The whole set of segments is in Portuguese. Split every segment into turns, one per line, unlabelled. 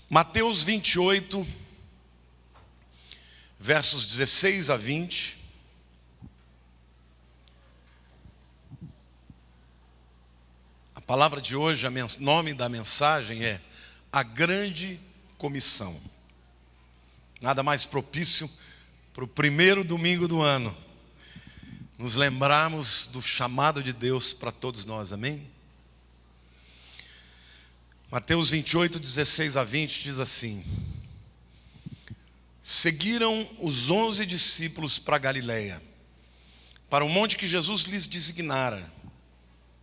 Mateus 28, versos 16 a 20. A palavra de hoje, o nome da mensagem é A Grande Comissão. Nada mais propício para o primeiro domingo do ano nos lembrarmos do chamado de Deus para todos nós, amém? Mateus 28, 16 a 20 diz assim: Seguiram os 11 discípulos para Galiléia, para o monte que Jesus lhes designara,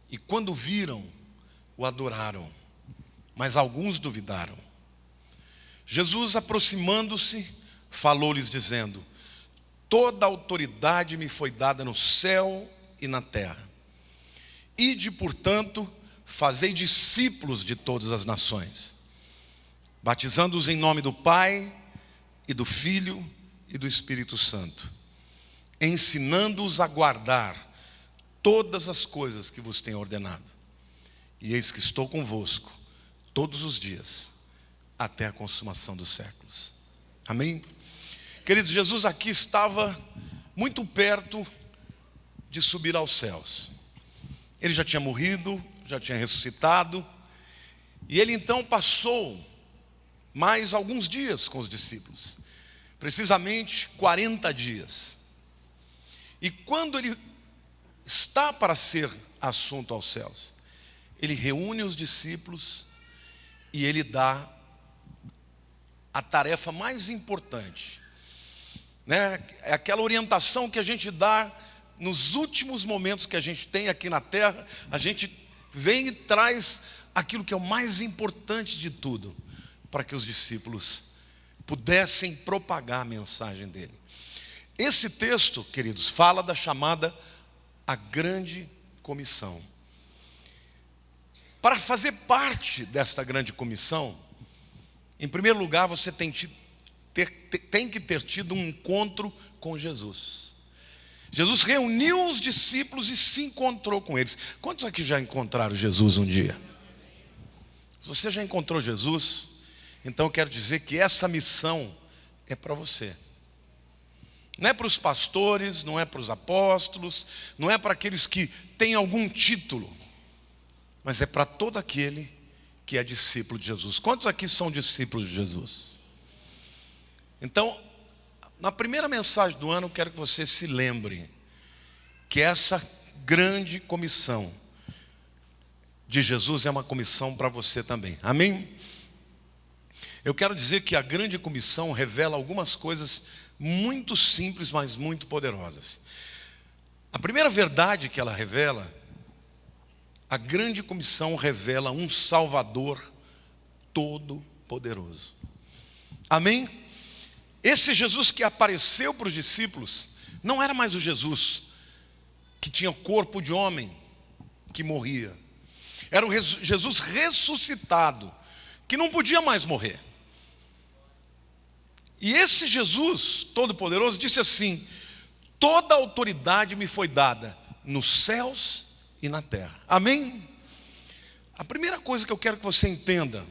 e quando viram, o adoraram, mas alguns duvidaram. Jesus, aproximando-se, falou-lhes dizendo: Toda autoridade me foi dada no céu e na terra. Ide, portanto, fazei discípulos de todas as nações, batizando-os em nome do Pai, e do Filho, e do Espírito Santo, ensinando-os a guardar todas as coisas que vos tenho ordenado. E eis que estou convosco todos os dias, até a consumação dos séculos. Amém? Queridos, Jesus aqui estava muito perto de subir aos céus. Ele já tinha morrido, já tinha ressuscitado, e ele então passou mais alguns dias com os discípulos, precisamente 40 dias. E quando ele está para ser assunto aos céus, ele reúne os discípulos e ele dá a tarefa mais importante, né? É aquela orientação que a gente dá nos últimos momentos que a gente tem aqui na terra. A gente vem e traz aquilo que é o mais importante de tudo, para que os discípulos pudessem propagar a mensagem dele. Esse texto, queridos, fala da chamada A Grande Comissão. Para fazer parte desta grande comissão, em primeiro lugar, você tem que ter tido um encontro com Jesus. Jesus reuniu os discípulos e se encontrou com eles. Quantos aqui já encontraram Jesus um dia? Se você já encontrou Jesus, então eu quero dizer que essa missão é para você. Não é para os pastores, não é para os apóstolos, não é para aqueles que têm algum título, mas é para todo aquele que é discípulo de Jesus. Quantos aqui são discípulos de Jesus? Então, na primeira mensagem do ano, eu quero que você se lembre que essa grande comissão de Jesus é uma comissão para você também, amém? Eu quero dizer que a grande comissão revela algumas coisas muito simples, mas muito poderosas. A primeira verdade que ela revela, a grande comissão revela um Salvador todo-poderoso, amém? Esse Jesus que apareceu para os discípulos não era mais o Jesus que tinha o corpo de homem, que morria. Era o Jesus ressuscitado, que não podia mais morrer. E esse Jesus todo-poderoso disse assim: Toda autoridade me foi dada nos céus e na terra. Amém? A primeira coisa que eu quero que você entenda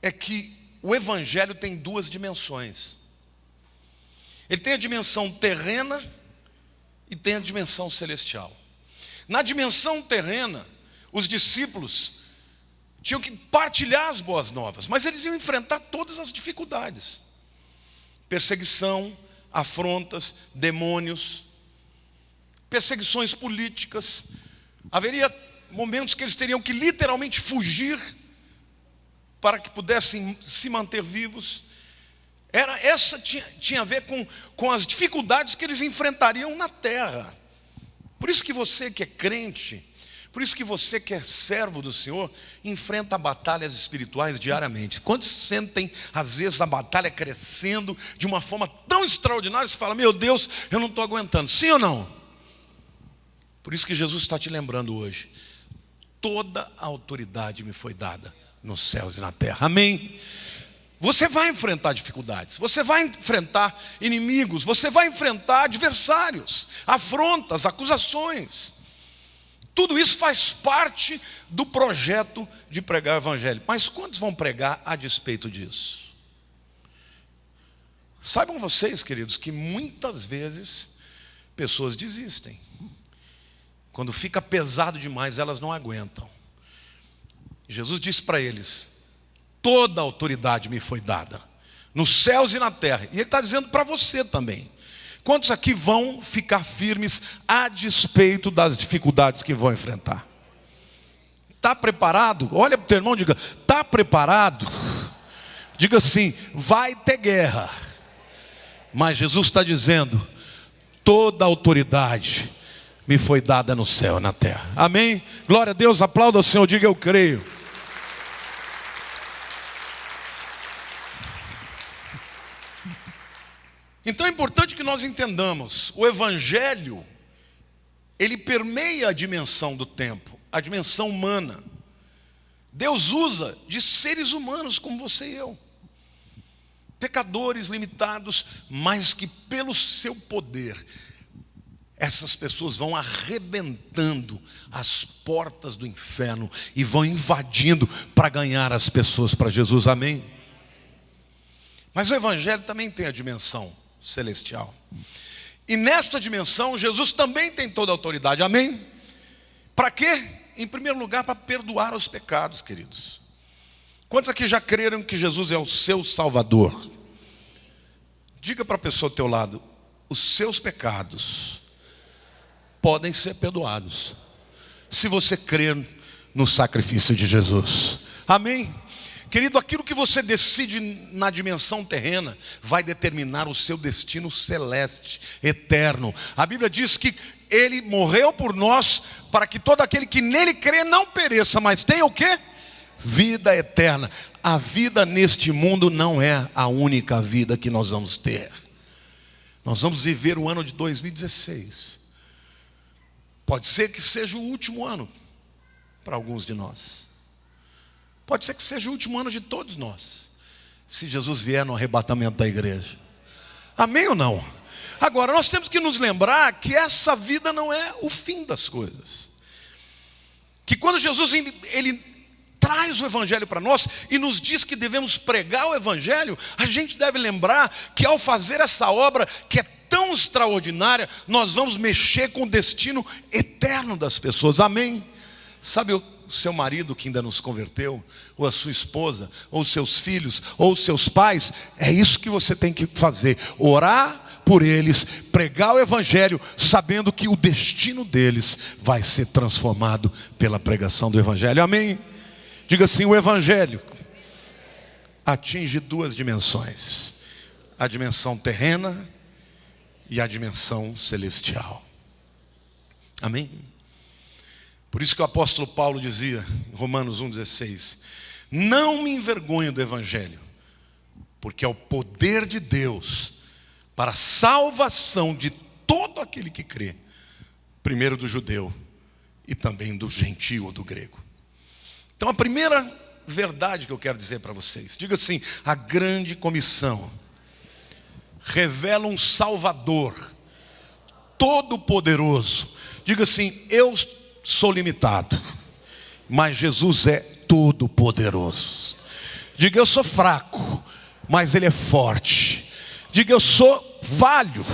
é que o Evangelho tem duas dimensões. Ele tem a dimensão terrena e tem a dimensão celestial. Na dimensão terrena, os discípulos tinham que partilhar as boas novas, mas eles iam enfrentar todas as dificuldades: perseguição, afrontas, demônios, perseguições políticas. Haveria momentos que eles teriam que literalmente fugir para que pudessem se manter vivos. Essa tinha a ver com as dificuldades que eles enfrentariam na terra. Por isso que você que é crente, por isso que você que é servo do Senhor, enfrenta batalhas espirituais diariamente. Quando sentem, às vezes, a batalha crescendo de uma forma tão extraordinária, você fala: meu Deus, eu não estou aguentando. Sim ou não? Por isso que Jesus está te lembrando hoje: toda a autoridade me foi dada nos céus e na terra. Amém? Você vai enfrentar dificuldades, você vai enfrentar inimigos, você vai enfrentar adversários, afrontas, acusações. Tudo isso faz parte do projeto de pregar o evangelho. Mas quantos vão pregar a despeito disso? Saibam vocês, queridos, que muitas vezes pessoas desistem. Quando fica pesado demais, elas não aguentam. Jesus disse para eles: toda a autoridade me foi dada, nos céus e na terra. E Ele está dizendo para você também. Quantos aqui vão ficar firmes a despeito das dificuldades que vão enfrentar? Está preparado? Olha para o teu irmão e diga: está preparado? Diga assim: vai ter guerra. Mas Jesus está dizendo: toda a autoridade me foi dada no céu e na terra. Amém? Glória a Deus, aplauda o Senhor, diga: eu creio. Então é importante que nós entendamos, o evangelho, ele permeia a dimensão do tempo, a dimensão humana. Deus usa de seres humanos como você e eu, pecadores limitados, mas que pelo seu poder, essas pessoas vão arrebentando as portas do inferno e vão invadindo para ganhar as pessoas para Jesus, amém? Mas o evangelho também tem a dimensão celestial. E nessa dimensão, Jesus também tem toda a autoridade, amém? Para quê? Em primeiro lugar, para perdoar os pecados, queridos. Quantos aqui já creram que Jesus é o seu Salvador? Diga para a pessoa ao teu lado: os seus pecados podem ser perdoados, se você crer no sacrifício de Jesus, amém? Querido, aquilo que você decide na dimensão terrena vai determinar o seu destino celeste, eterno. A Bíblia diz que Ele morreu por nós para que todo aquele que nele crê não pereça, mas tenha o quê? Vida eterna. A vida neste mundo não é a única vida que nós vamos ter. Nós vamos viver o ano de 2016. Pode ser que seja o último ano para alguns de nós. Pode ser que seja o último ano de todos nós, se Jesus vier no arrebatamento da igreja. Amém ou não? Agora, nós temos que nos lembrar que essa vida não é o fim das coisas. Que quando Jesus ele traz o evangelho para nós e nos diz que devemos pregar o evangelho, a gente deve lembrar que ao fazer essa obra que é tão extraordinária, nós vamos mexer com o destino eterno das pessoas, amém? Sabe o seu marido que ainda não se converteu, ou a sua esposa, ou os seus filhos, ou os seus pais, é isso que você tem que fazer: orar por eles, pregar o evangelho, sabendo que o destino deles vai ser transformado pela pregação do evangelho, amém? Diga assim: o evangelho atinge duas dimensões, a dimensão terrena e a dimensão celestial, amém? Por isso que o apóstolo Paulo dizia em Romanos 1,16: não me envergonho do evangelho, porque é o poder de Deus para a salvação de todo aquele que crê, primeiro do judeu e também do gentio ou do grego. Então a primeira verdade que eu quero dizer para vocês, diga assim: a grande comissão revela um Salvador todo-poderoso. Diga assim: eu sou limitado, mas Jesus é todo-poderoso. Diga: eu sou fraco, mas Ele é forte. Diga: eu sou falho,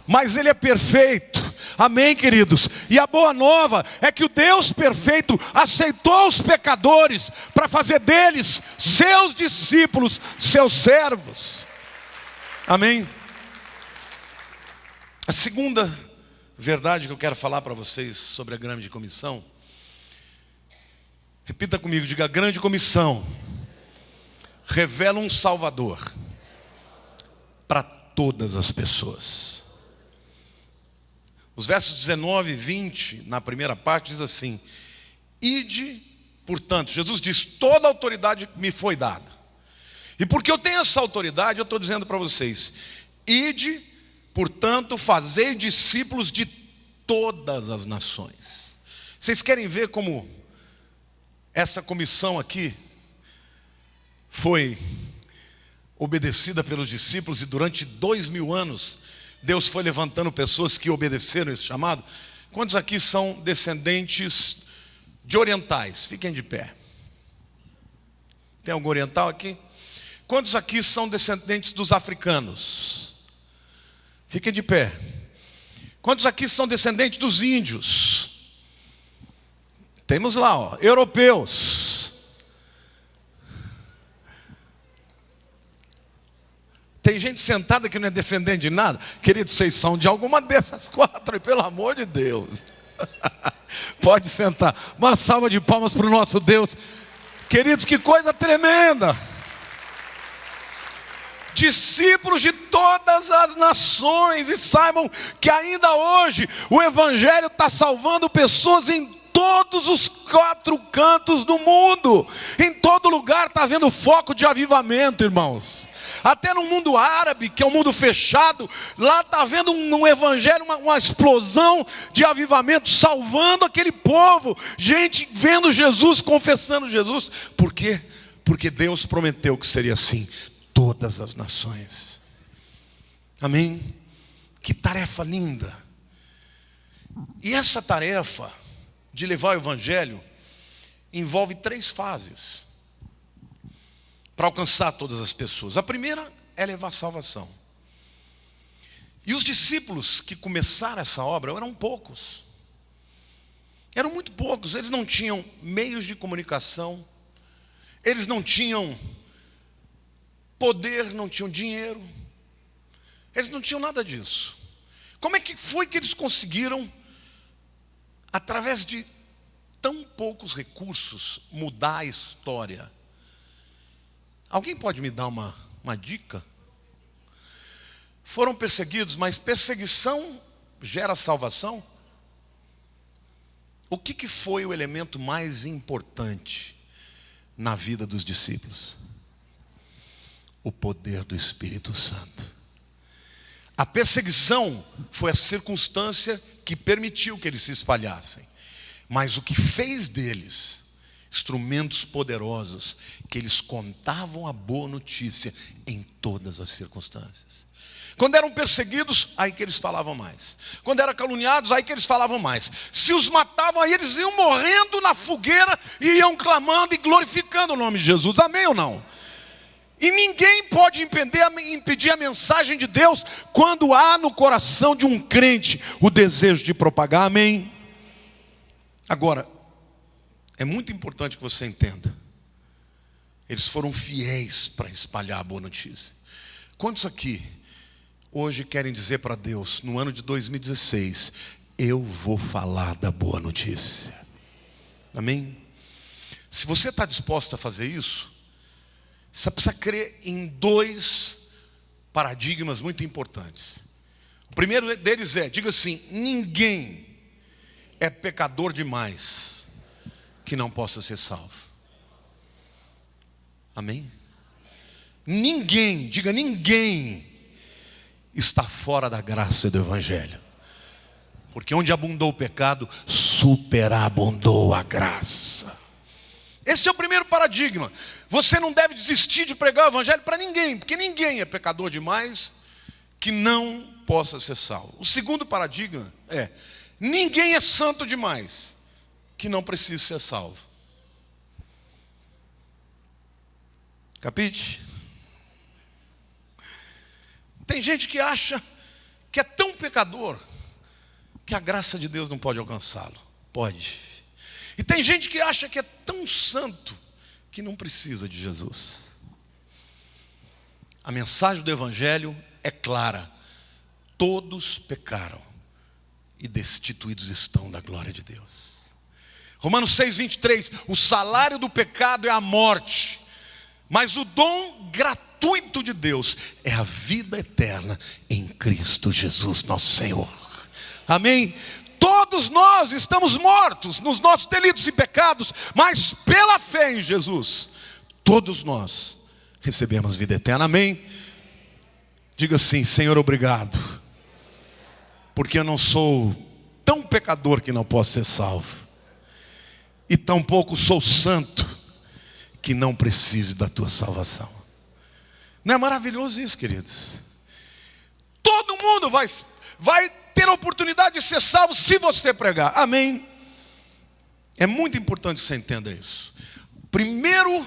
mas Ele é perfeito. Amém, queridos? E a boa nova é que o Deus perfeito aceitou os pecadores para fazer deles seus discípulos, seus servos. Amém? A segunda verdade que eu quero falar para vocês sobre a grande comissão, repita comigo, diga: a grande comissão revela um Salvador para todas as pessoas. Os versos 19 e 20, na primeira parte, diz assim: ide, portanto, Jesus diz, toda a autoridade me foi dada. E porque eu tenho essa autoridade, eu estou dizendo para vocês: ide, portanto, fazei discípulos de todas as nações. Vocês querem ver como essa comissão aqui foi obedecida pelos discípulos, e durante 2000 anos Deus foi levantando pessoas que obedeceram esse chamado? Quantos aqui são descendentes de orientais? Fiquem de pé. Tem algum oriental aqui? Quantos aqui são descendentes dos africanos? Fiquem de pé. Quantos aqui são descendentes dos índios? Temos lá, ó, europeus. Tem gente sentada que não é descendente de nada. Queridos, vocês são de alguma dessas quatro, e pelo amor de Deus. Pode sentar. Uma salva de palmas para o nosso Deus. Queridos, que coisa tremenda. Discípulos de todas as nações. E saibam que ainda hoje o Evangelho está salvando pessoas em todos os quatro cantos do mundo. Em todo lugar está havendo foco de avivamento, irmãos. Até no mundo árabe, que é um mundo fechado, lá está havendo um evangelho, uma explosão de avivamento, salvando aquele povo. Gente vendo Jesus, confessando Jesus. Por quê? Porque Deus prometeu que seria assim, todas as nações. Amém? Que tarefa linda. E essa tarefa de levar o evangelho envolve 3 fases para alcançar todas as pessoas. A primeira é levar salvação. E os discípulos que começaram essa obra eram poucos. Eram muito poucos. Eles não tinham meios de comunicação. Eles não tinham poder, não tinham dinheiro. Eles não tinham nada disso. Como é que foi que eles conseguiram, através de tão poucos recursos, mudar a história? Alguém pode me dar uma dica? Foram perseguidos, mas perseguição gera salvação? O que foi o elemento mais importante na vida dos discípulos? O poder do Espírito Santo. A perseguição foi a circunstância que permitiu que eles se espalhassem. Mas o que fez deles instrumentos poderosos, que eles contavam a boa notícia em todas as circunstâncias. Quando eram perseguidos, aí que eles falavam mais. Quando eram caluniados, aí que eles falavam mais. Se os matavam, aí eles iam morrendo na fogueira e iam clamando e glorificando o nome de Jesus. Amém ou não? E ninguém pode impedir a mensagem de Deus quando há no coração de um crente o desejo de propagar. Amém? Agora, é muito importante que você entenda. Eles foram fiéis para espalhar a boa notícia. Quantos aqui hoje querem dizer para Deus, no ano de 2016, eu vou falar da boa notícia? Amém? Se você está disposto a fazer isso, você precisa crer em 2 paradigmas muito importantes. O primeiro deles diga assim: ninguém é pecador demais que não possa ser salvo. Amém? Ninguém, diga ninguém, está fora da graça do Evangelho. Porque onde abundou o pecado, superabundou a graça. Esse é o primeiro paradigma. Você não deve desistir de pregar o Evangelho para ninguém, porque ninguém é pecador demais que não possa ser salvo. O segundo paradigma é: ninguém é santo demais que não precisa ser salvo. Capite? Tem gente que acha que é tão pecador que a graça de Deus não pode alcançá-lo. Pode. E tem gente que acha que é tão santo que não precisa de Jesus. A mensagem do Evangelho é clara: todos pecaram e destituídos estão da glória de Deus. Romanos 6:23, o salário do pecado é a morte, mas o dom gratuito de Deus é a vida eterna em Cristo Jesus nosso Senhor. Amém? Todos nós estamos mortos nos nossos delitos e pecados, mas pela fé em Jesus, todos nós recebemos vida eterna. Amém? Diga assim: Senhor, obrigado, porque eu não sou tão pecador que não posso ser salvo, e tampouco sou santo que não precise da tua salvação. Não é maravilhoso isso, queridos? Todo mundo vai ter a oportunidade de ser salvo se você pregar. Amém? É muito importante que você entenda isso. O primeiro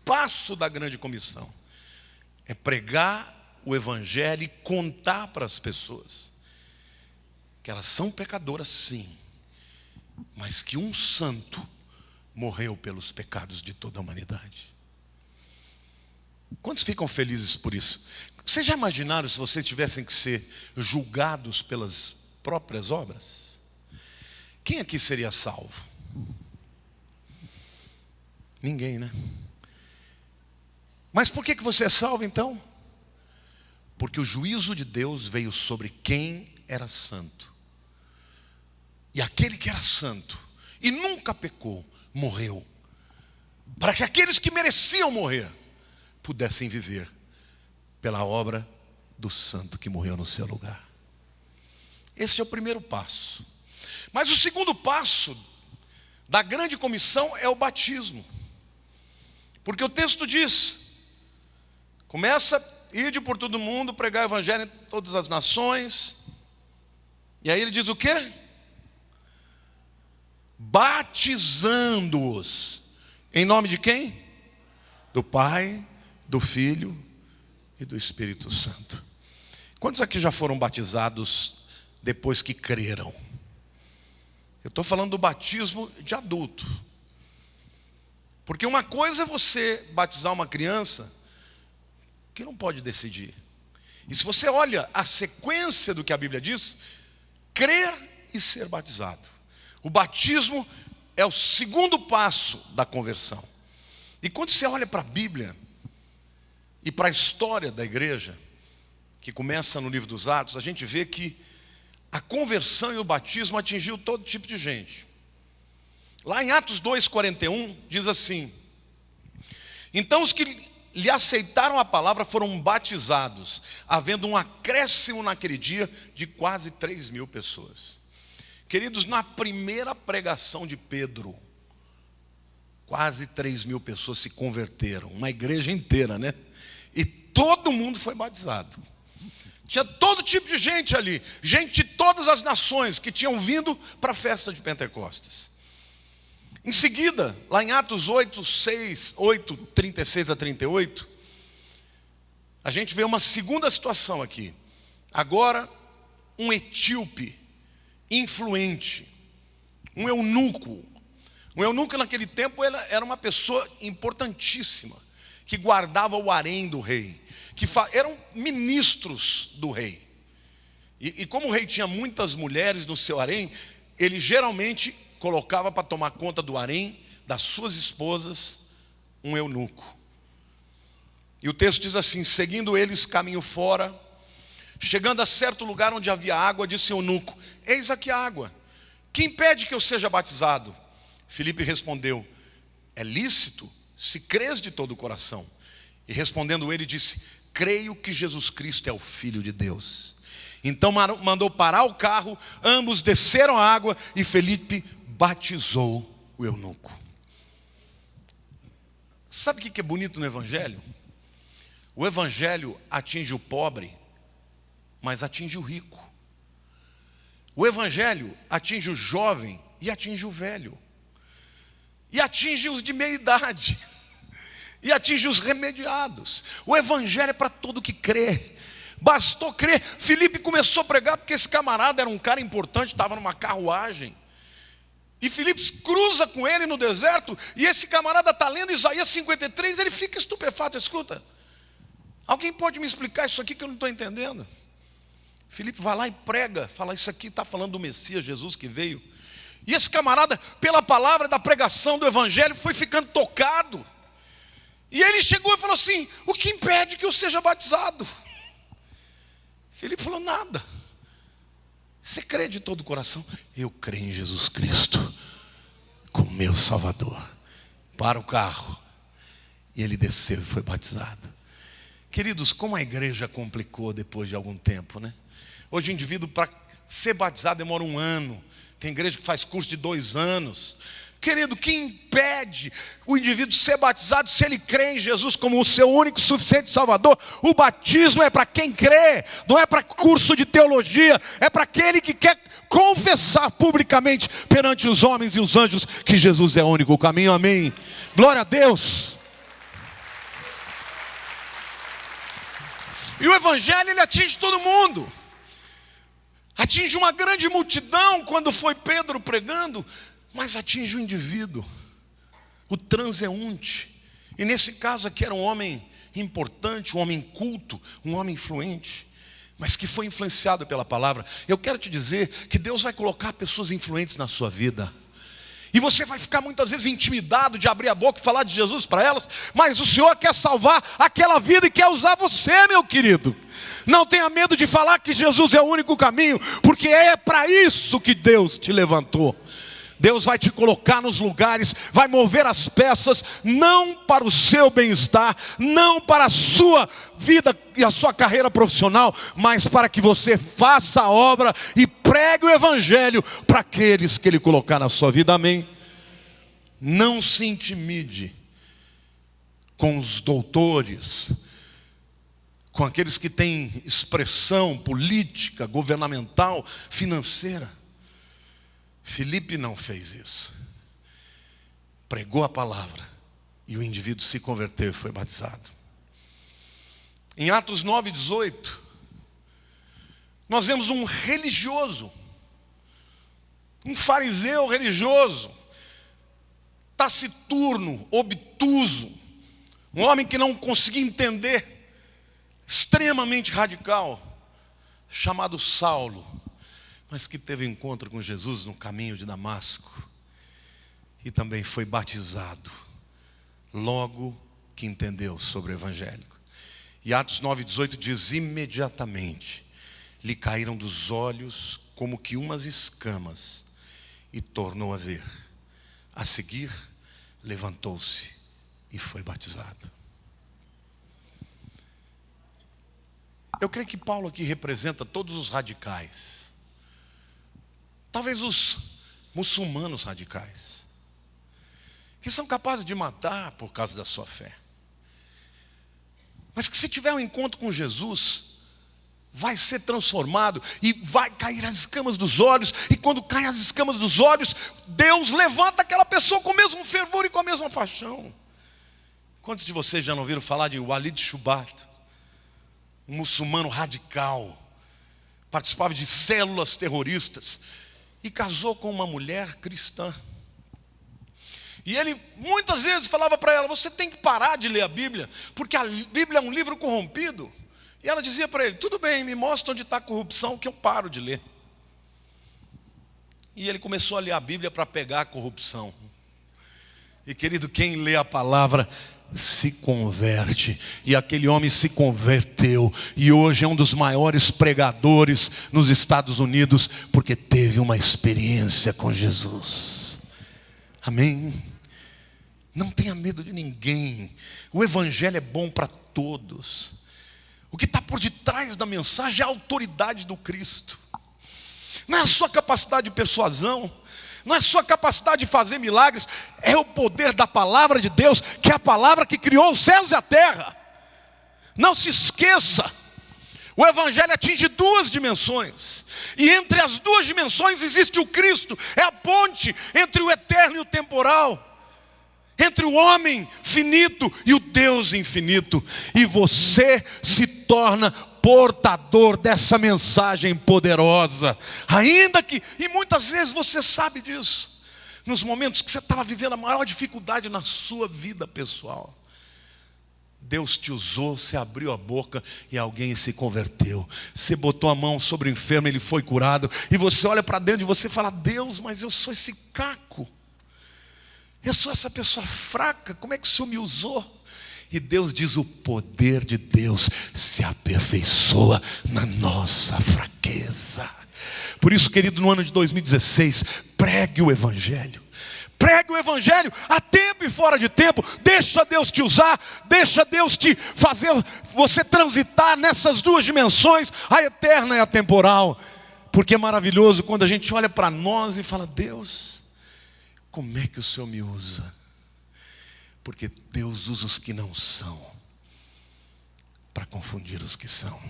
passo da grande comissão é pregar o evangelho e contar para as pessoas que elas são pecadoras, sim, mas que um santo morreu pelos pecados de toda a humanidade. Quantos ficam felizes por isso? Vocês já imaginaram se vocês tivessem que ser julgados pelas próprias obras? Quem aqui seria salvo? Ninguém, né? Mas por que você é salvo então? Porque o juízo de Deus veio sobre quem era santo. E aquele que era santo e nunca pecou, morreu. Para que aqueles que mereciam morrer pudessem viver pela obra do santo que morreu no seu lugar. Esse é o primeiro passo. Mas o segundo passo da grande comissão é o batismo. Porque o texto diz: começa, ide por todo mundo, pregar o evangelho em todas as nações. E aí ele diz o quê? Batizando-os. Em nome de quem? Do Pai, do Filho e do Espírito Santo. Quantos aqui já foram batizados depois que creram? Eu estou falando do batismo de adulto. Porque uma coisa é você batizar uma criança que não pode decidir. E se você olha a sequência do que a Bíblia diz, crer e ser batizado. O batismo é o segundo passo da conversão. E quando você olha para a Bíblia e para a história da igreja, que começa no livro dos Atos, a gente vê que a conversão e o batismo atingiu todo tipo de gente. Lá em Atos 2:41 diz assim: então os que lhe aceitaram a palavra foram batizados, havendo um acréscimo naquele dia de quase 3.000 pessoas. Queridos, na primeira pregação de Pedro, quase 3.000 pessoas se converteram, uma igreja inteira, né? E todo mundo foi batizado. Tinha todo tipo de gente ali, gente de todas as nações que tinham vindo para a festa de Pentecostes. Em seguida, lá em Atos 36 a 38, a gente vê uma segunda situação aqui. Agora, um etíope influente, um eunuco. Um eunuco naquele tempo era uma pessoa importantíssima, que guardava o harém do rei, que eram ministros do rei. E como o rei tinha muitas mulheres no seu harém, ele geralmente colocava para tomar conta do harém das suas esposas um eunuco. E o texto diz assim: seguindo eles caminho fora, chegando a certo lugar onde havia água, disse o eunuco: eis aqui a água, que impede que eu seja batizado? Filipe respondeu: é lícito, se crês de todo o coração. E respondendo ele, disse: creio que Jesus Cristo é o Filho de Deus. Então mandou parar o carro, ambos desceram a água e Filipe batizou o eunuco. Sabe o que é bonito no evangelho? O evangelho atinge o pobre, mas atinge o rico. O evangelho atinge o jovem e atinge o velho. E atinge os de meia idade. E atinge os remediados. O evangelho é para todo que crê. Bastou crer. Filipe começou a pregar porque esse camarada era um cara importante, estava numa carruagem. E Filipe cruza com ele no deserto, e esse camarada está lendo Isaías 53, ele fica estupefato. Escuta, alguém pode me explicar isso aqui que eu não estou entendendo? Filipe vai lá e prega, fala: isso aqui está falando do Messias, Jesus que veio. E esse camarada, pela palavra da pregação do evangelho, foi ficando tocado. E ele chegou e falou assim: o que impede que eu seja batizado? Filipe falou: nada. Você crê de todo o coração? Eu creio em Jesus Cristo como meu Salvador. Para o carro. E ele desceu e foi batizado. Queridos, como a igreja complicou depois de algum tempo, né? Hoje o indivíduo, para ser batizado, demora 1 ano. Tem igreja que faz curso de 2 anos. Querido, que impede o indivíduo ser batizado se ele crê em Jesus como o seu único e suficiente Salvador? O batismo é para quem crê, não é para curso de teologia, é para aquele que quer confessar publicamente perante os homens e os anjos que Jesus é o único caminho. Amém. Glória a Deus. E o evangelho, ele atinge todo mundo. Atinge uma grande multidão quando foi Pedro pregando, mas atinge o indivíduo, o transeunte. E nesse caso aqui era um homem importante, um homem culto, um homem influente, mas que foi influenciado pela palavra. Eu quero te dizer que Deus vai colocar pessoas influentes na sua vida. E você vai ficar muitas vezes intimidado de abrir a boca e falar de Jesus para elas, mas o Senhor quer salvar aquela vida e quer usar você, meu querido. Não tenha medo de falar que Jesus é o único caminho, porque é para isso que Deus te levantou. Deus vai te colocar nos lugares, vai mover as peças, não para o seu bem-estar, não para a sua vida e a sua carreira profissional, mas para que você faça a obra e pregue o evangelho para aqueles que Ele colocar na sua vida. Amém? Não se intimide com os doutores, com aqueles que têm expressão política, governamental, financeira. Filipe não fez isso. Pregou a palavra e o indivíduo se converteu e foi batizado. Em Atos 9:18, nós vemos um religioso, um fariseu religioso, taciturno, obtuso, um homem que não conseguia entender, extremamente radical, chamado Saulo, mas que teve encontro com Jesus no caminho de Damasco e também foi batizado logo que entendeu sobre o evangelho. E Atos 9:18 diz: imediatamente lhe caíram dos olhos como que umas escamas e tornou a ver. A seguir levantou-se e foi batizado. Eu creio que Paulo aqui representa todos os radicais. Talvez os muçulmanos radicais, que são capazes de matar por causa da sua fé, mas que se tiver um encontro com Jesus, vai ser transformado e vai cair as escamas dos olhos. E quando caem as escamas dos olhos, Deus levanta aquela pessoa com o mesmo fervor e com a mesma paixão. Quantos de vocês já não ouviram falar de Walid Shubat, um muçulmano radical, participava de células terroristas e casou com uma mulher cristã? E ele muitas vezes falava para ela: você tem que parar de ler a Bíblia, porque a Bíblia é um livro corrompido. E ela dizia para ele: tudo bem, me mostra onde está a corrupção que eu paro de ler. E ele começou a ler a Bíblia para pegar a corrupção. E querido, quem lê a palavra se converte. E aquele homem se converteu e hoje é um dos maiores pregadores nos Estados Unidos, porque teve uma experiência com Jesus. Amém? Não tenha medo de ninguém. O evangelho é bom para todos. O que está por detrás da mensagem é a autoridade do Cristo. Não é a sua capacidade de persuasão, não é a sua capacidade de fazer milagres, é o poder da palavra de Deus, que é a palavra que criou os céus e a terra. Não se esqueça, o evangelho atinge duas dimensões, e entre as duas dimensões existe o Cristo, é a ponte entre o eterno e o temporal, entre o homem finito e o Deus infinito. E você se torna portador dessa mensagem poderosa, ainda que, e muitas vezes você sabe disso, nos momentos que você estava vivendo a maior dificuldade na sua vida pessoal, Deus te usou, você abriu a boca e alguém se converteu. Você botou a mão sobre o enfermo, ele foi curado. E você olha para dentro de você e fala: Deus, mas eu sou esse caco, eu sou essa pessoa fraca, como é que o Senhor me usou? E Deus diz: o poder de Deus se aperfeiçoa na nossa fraqueza. Por isso, querido, no ano de 2016, pregue o evangelho. Pregue o evangelho a tempo e fora de tempo. Deixa Deus te usar, deixa Deus te fazer você transitar nessas duas dimensões, a eterna e a temporal. Porque é maravilhoso quando a gente olha para nós e fala: Deus, como é que o Senhor me usa? Porque Deus usa os que não são para confundir os que são.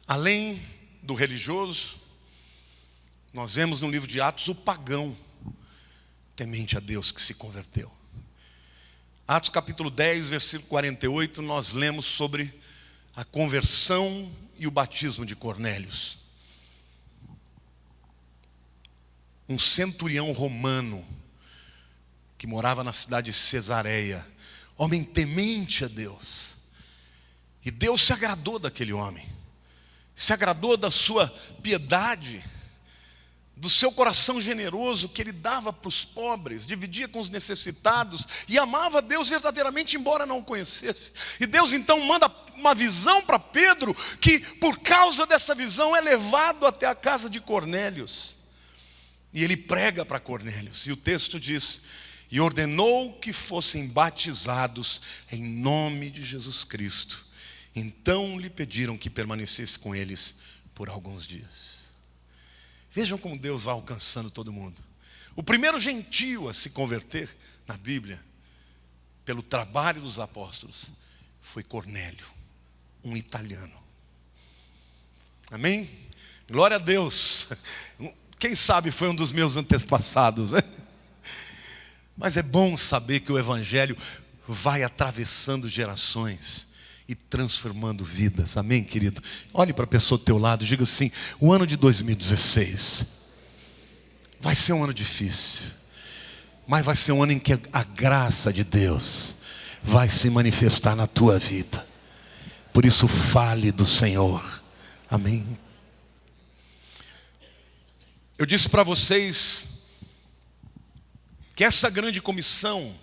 Além do religioso, nós vemos no livro de Atos o pagão temente a Deus que se converteu. Atos capítulo 10, versículo 48, nós lemos sobre a conversão e o batismo de Cornélios. Um centurião romano que morava na cidade de Cesareia, homem temente a Deus. E Deus se agradou daquele homem, se agradou da sua piedade, do seu coração generoso que ele dava para os pobres, dividia com os necessitados e amava Deus verdadeiramente, embora não o conhecesse. E Deus então manda uma visão para Pedro, que por causa dessa visão é levado até a casa de Cornélios. E ele prega para Cornélios, e o texto diz: e ordenou que fossem batizados em nome de Jesus Cristo. Então lhe pediram que permanecesse com eles por alguns dias. Vejam como Deus vai alcançando todo mundo. O primeiro gentio a se converter na Bíblia, pelo trabalho dos apóstolos, foi Cornélio, um italiano. Amém? Glória a Deus. Quem sabe foi um dos meus antepassados, né? Mas é bom saber que o Evangelho vai atravessando gerações e transformando vidas. Amém, querido? Olhe para a pessoa do teu lado e diga assim: o ano de 2016 vai ser um ano difícil, mas vai ser um ano em que a graça de Deus vai se manifestar na tua vida. Por isso fale do Senhor. Amém. Eu disse para vocês que essa grande comissão,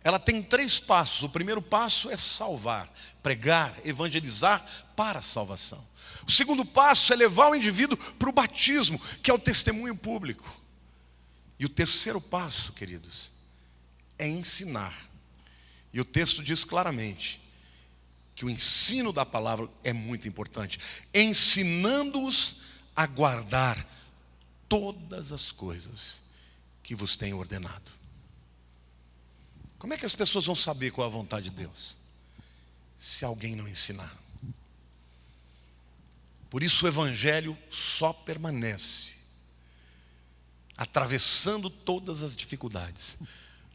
ela tem 3 passos. O primeiro passo é salvar, pregar, evangelizar para a salvação. O segundo passo é levar o indivíduo para o batismo, que é o testemunho público. E o terceiro passo, queridos, é ensinar. E o texto diz claramente que o ensino da palavra é muito importante, ensinando-os a guardar todas as coisas que vos tenho ordenado. Como é que as pessoas vão saber qual é a vontade de Deus? Se alguém não ensinar. Por isso o Evangelho só permanece, atravessando todas as dificuldades,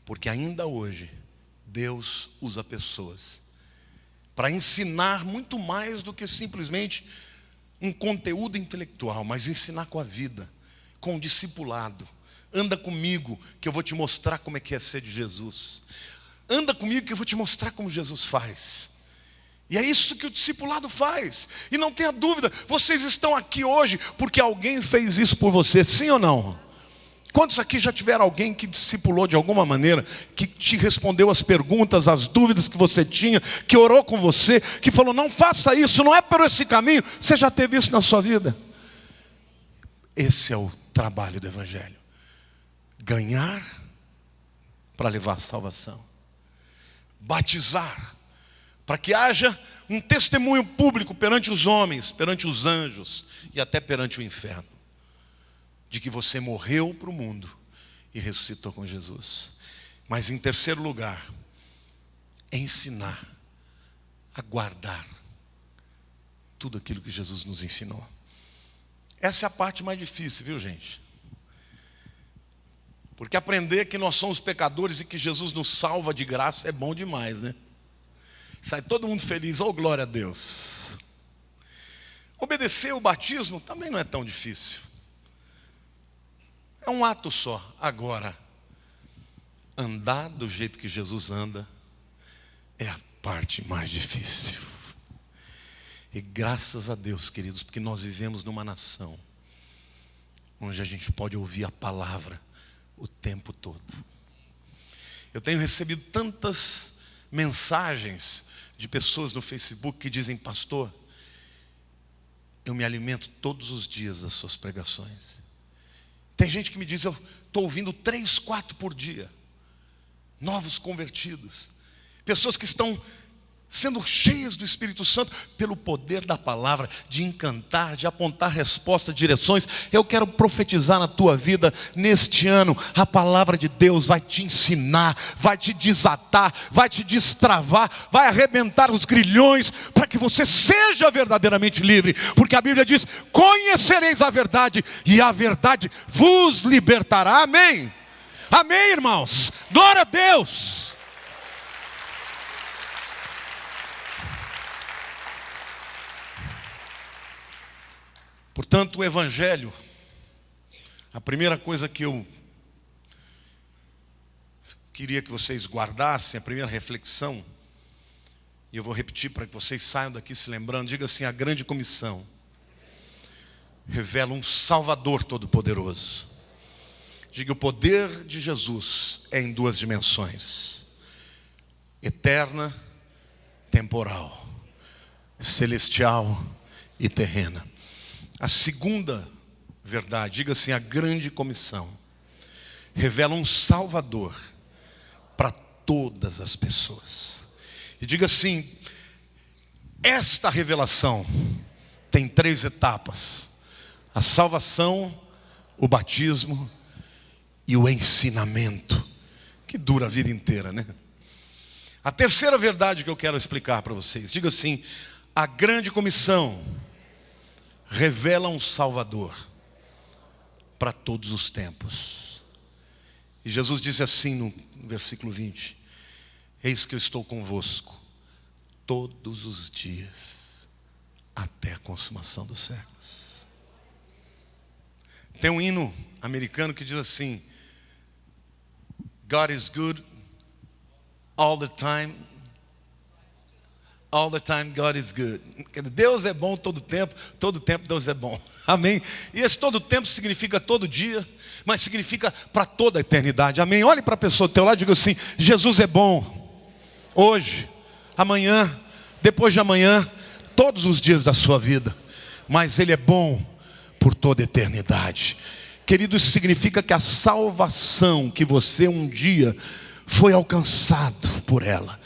porque ainda hoje Deus usa pessoas para ensinar muito mais do que simplesmente um conteúdo intelectual, mas ensinar com a vida, com o discipulado. Anda comigo que eu vou te mostrar como é que é ser de Jesus. Anda comigo que eu vou te mostrar como Jesus faz. E é isso que o discipulado faz. E não tenha dúvida, vocês estão aqui hoje porque alguém fez isso por você, sim ou não? Quantos aqui já tiveram alguém que discipulou de alguma maneira, que te respondeu as perguntas, as dúvidas que você tinha, que orou com você, que falou: não faça isso, não é por esse caminho? Você já teve isso na sua vida? Esse é o trabalho do Evangelho. Ganhar para levar a salvação. Batizar para que haja um testemunho público perante os homens, perante os anjos e até perante o inferno, de que você morreu para o mundo e ressuscitou com Jesus. Mas em terceiro lugar, ensinar a guardar tudo aquilo que Jesus nos ensinou. Essa é a parte mais difícil, viu, gente? Porque aprender que nós somos pecadores e que Jesus nos salva de graça é bom demais, né? Sai todo mundo feliz, oh glória a Deus. Obedecer o batismo também não é tão difícil. É um ato só. Agora, andar do jeito que Jesus anda é a parte mais difícil. E graças a Deus, queridos, porque nós vivemos numa nação onde a gente pode ouvir a palavra o tempo todo. Eu tenho recebido tantas mensagens de pessoas no Facebook que dizem: pastor, eu me alimento todos os dias das suas pregações. Tem gente que me diz: eu estou ouvindo 3, 4 por dia. Novos convertidos. Pessoas que estão sendo cheias do Espírito Santo, pelo poder da palavra, de encantar, de apontar respostas, direções. Eu quero profetizar na tua vida, neste ano, a palavra de Deus vai te ensinar, vai te desatar, vai te destravar, vai arrebentar os grilhões, para que você seja verdadeiramente livre, porque a Bíblia diz: conhecereis a verdade, e a verdade vos libertará. Amém? Amém, irmãos? Glória a Deus! Portanto, o Evangelho, a primeira coisa que eu queria que vocês guardassem, a primeira reflexão, e eu vou repetir para que vocês saiam daqui se lembrando, diga assim: a grande comissão revela um Salvador Todo-Poderoso. Diga: o poder de Jesus é em duas dimensões: eterna, temporal, celestial e terrena. A segunda verdade, diga assim: a grande comissão revela um Salvador para todas as pessoas. E diga assim: esta revelação tem 3 etapas: a salvação, o batismo e o ensinamento, que dura a vida inteira, né? A terceira verdade que eu quero explicar para vocês, diga assim: a grande comissão revela um Salvador para todos os tempos. E Jesus disse assim no versículo 20: eis que eu estou convosco todos os dias, até a consumação dos séculos. Tem um hino americano que diz assim: God is good all the time. All the time God is good. Deus é bom todo tempo Deus é bom. Amém? E esse todo tempo significa todo dia, mas significa para toda a eternidade. Amém? Olhe para a pessoa do teu lado e diga assim: Jesus é bom hoje, amanhã, depois de amanhã, todos os dias da sua vida, mas Ele é bom por toda a eternidade. Querido, isso significa que a salvação que você um dia foi alcançado por ela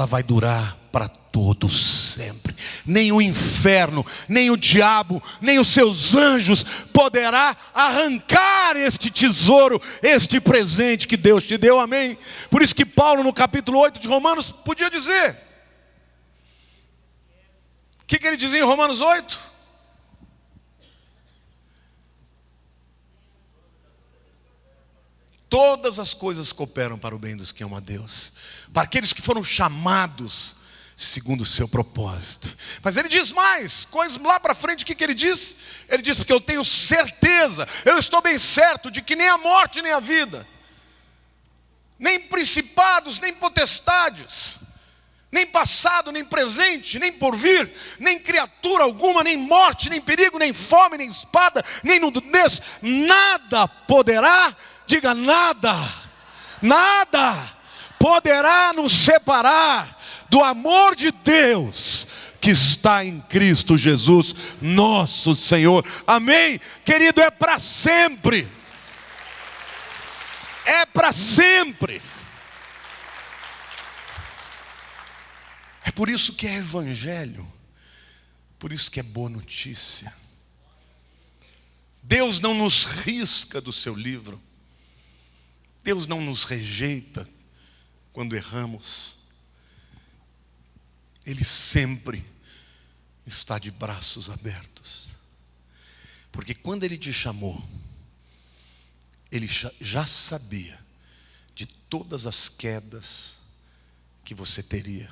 vai durar para todos sempre. Nem o inferno, nem o diabo, nem os seus anjos poderá arrancar este tesouro, este presente que Deus te deu. Amém? Por isso que Paulo, no capítulo 8 de Romanos, podia dizer, o que ele dizia em Romanos 8? Todas as coisas cooperam para o bem dos que amam a Deus, para aqueles que foram chamados segundo o seu propósito. Mas ele diz mais coisas lá para frente. O que ele diz? Ele diz: porque eu tenho certeza, eu estou bem certo de que nem a morte nem a vida, nem principados, nem potestades, nem passado, nem presente, nem porvir, nem criatura alguma, nem morte, nem perigo, nem fome, nem espada, nem nudez, nada poderá, diga nada, nada poderá nos separar do amor de Deus que está em Cristo Jesus, nosso Senhor. Amém? Querido, é para sempre. É para sempre. É por isso que é evangelho, por isso que é boa notícia. Deus não nos risca do seu livro. Deus não nos rejeita quando erramos. Ele sempre está de braços abertos. Porque quando Ele te chamou, Ele já sabia de todas as quedas que você teria,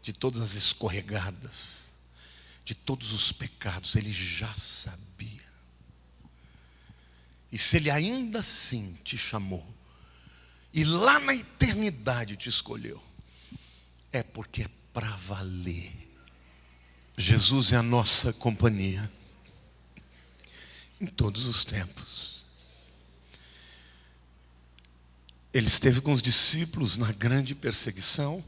de todas as escorregadas, de todos os pecados. Ele já sabia. E se Ele ainda assim te chamou, e lá na eternidade te escolheu, é porque é para valer. Jesus é a nossa companhia em todos os tempos. Ele esteve com os discípulos na grande perseguição.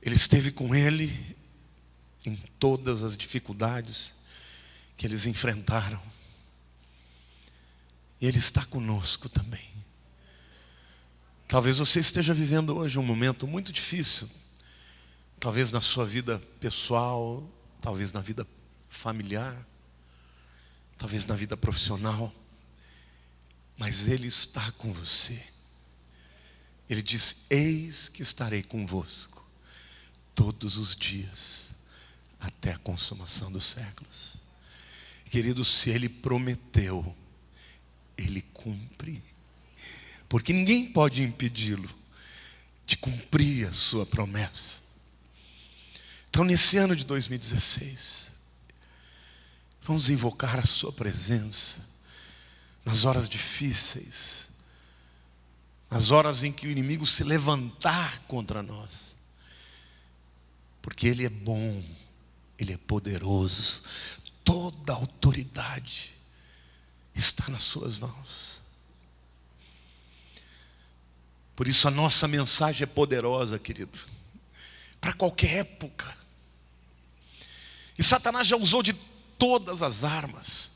Ele esteve com ele em todas as dificuldades que eles enfrentaram. E Ele está conosco também. Talvez você esteja vivendo hoje um momento muito difícil. Talvez na sua vida pessoal, talvez na vida familiar, talvez na vida profissional. Mas Ele está com você. Ele diz: eis que estarei convosco todos os dias, até a consumação dos séculos. Querido, se Ele prometeu, Ele cumpre. Porque ninguém pode impedi-lo de cumprir a sua promessa. Então, nesse ano de 2016, vamos invocar a sua presença nas horas difíceis, nas horas em que o inimigo se levantar contra nós. Porque Ele é bom, Ele é poderoso, toda a autoridade está nas suas mãos. Por isso a nossa mensagem é poderosa, querido, para qualquer época. E Satanás já usou de todas as armas.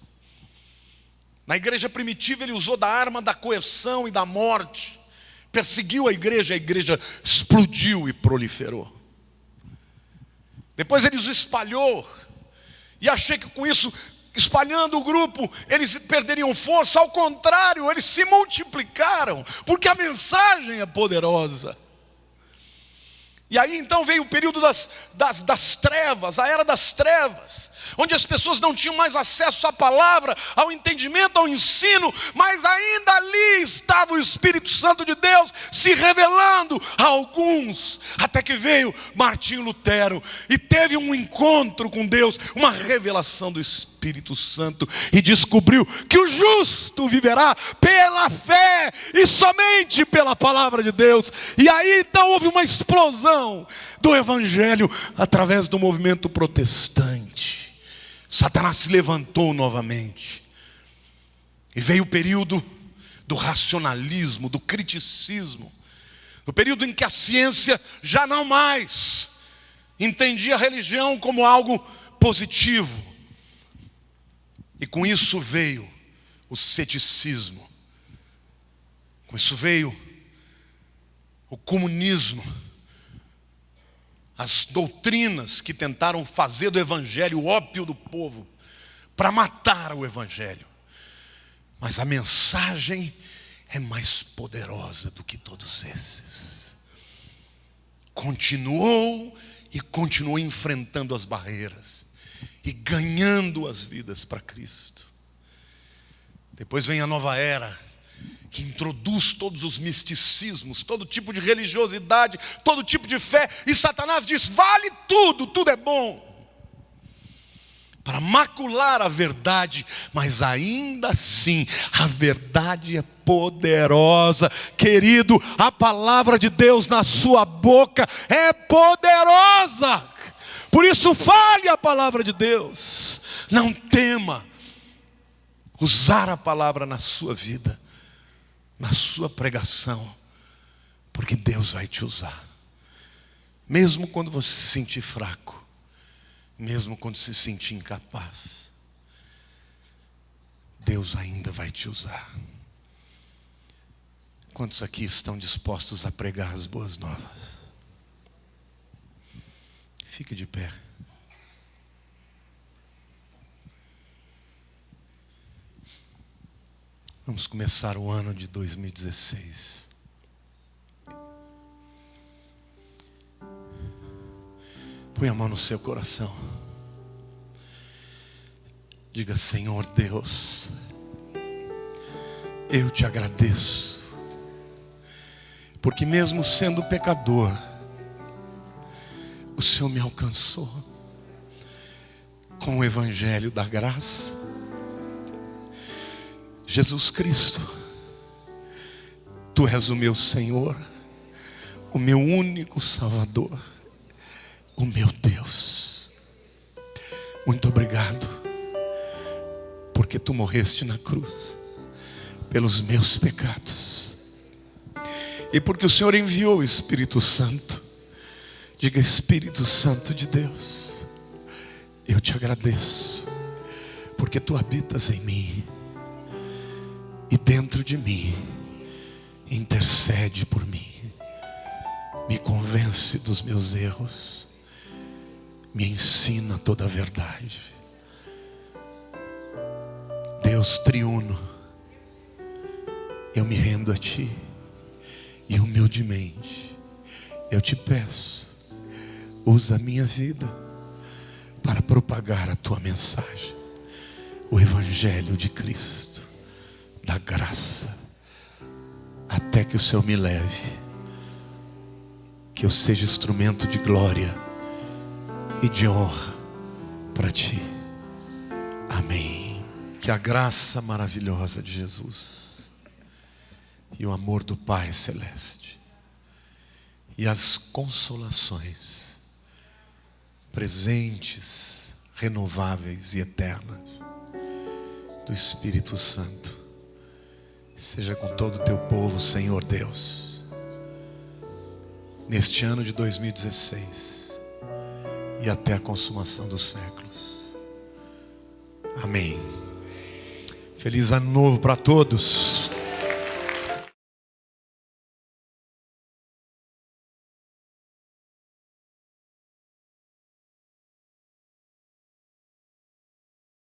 Na igreja primitiva ele usou da arma da coerção e da morte. Perseguiu a igreja explodiu e proliferou. Depois ele os espalhou. E achei que com isso, espalhando o grupo, eles perderiam força. Ao contrário, eles se multiplicaram, porque a mensagem é poderosa. E aí então veio o período das trevas, a era das trevas, onde as pessoas não tinham mais acesso à palavra, ao entendimento, ao ensino, mas ainda ali estava o Espírito Santo de Deus se revelando a alguns, até que veio Martinho Lutero e teve um encontro com Deus, uma revelação do Espírito Santo, e descobriu que o justo viverá pela fé e somente pela palavra de Deus. E aí então houve uma explosão do evangelho através do movimento protestante. Satanás se levantou novamente. E veio o período do racionalismo, do criticismo. O período em que a ciência já não mais entendia a religião como algo positivo. E com isso veio o ceticismo. Com isso veio o comunismo. As doutrinas que tentaram fazer do evangelho o ópio do povo, para matar o evangelho. Mas a mensagem é mais poderosa do que todos esses. Continuou e continuou enfrentando as barreiras e ganhando as vidas para Cristo. Depois vem a nova era, que introduz todos os misticismos, todo tipo de religiosidade, todo tipo de fé, e Satanás diz: vale tudo, tudo é bom, para macular a verdade, mas ainda assim a verdade é poderosa. Querido, a palavra de Deus na sua boca é poderosa. Por isso fale a palavra de Deus. Não tema usar a palavra na sua vida, na sua pregação, porque Deus vai te usar. Mesmo quando você se sentir fraco, mesmo quando se sentir incapaz, Deus ainda vai te usar. Quantos aqui estão dispostos a pregar as boas novas? Fique de pé. Vamos começar o ano de 2016. Põe a mão no seu coração. Diga: Senhor Deus, eu te agradeço, porque mesmo sendo pecador, o Senhor me alcançou com o evangelho da graça. Jesus Cristo, Tu és o meu Senhor, o meu único Salvador, o meu Deus. Muito obrigado, porque Tu morreste na cruz pelos meus pecados, e porque o Senhor enviou o Espírito Santo. Diga: Espírito Santo de Deus, eu te agradeço, porque Tu habitas em mim, e dentro de mim intercede por mim, me convence dos meus erros, me ensina toda a verdade. Deus triuno, eu me rendo a Ti e humildemente eu te peço, usa a minha vida para propagar a Tua mensagem, o Evangelho de Cristo, da graça, até que o Senhor me leve, que eu seja instrumento de glória e de honra para Ti. Amém. Que a graça maravilhosa de Jesus e o amor do Pai Celeste e as consolações presentes, renováveis e eternas do Espírito Santo seja com todo o Teu povo, Senhor Deus, neste ano de 2016 e até a consumação dos séculos. Amém. Feliz ano novo para todos.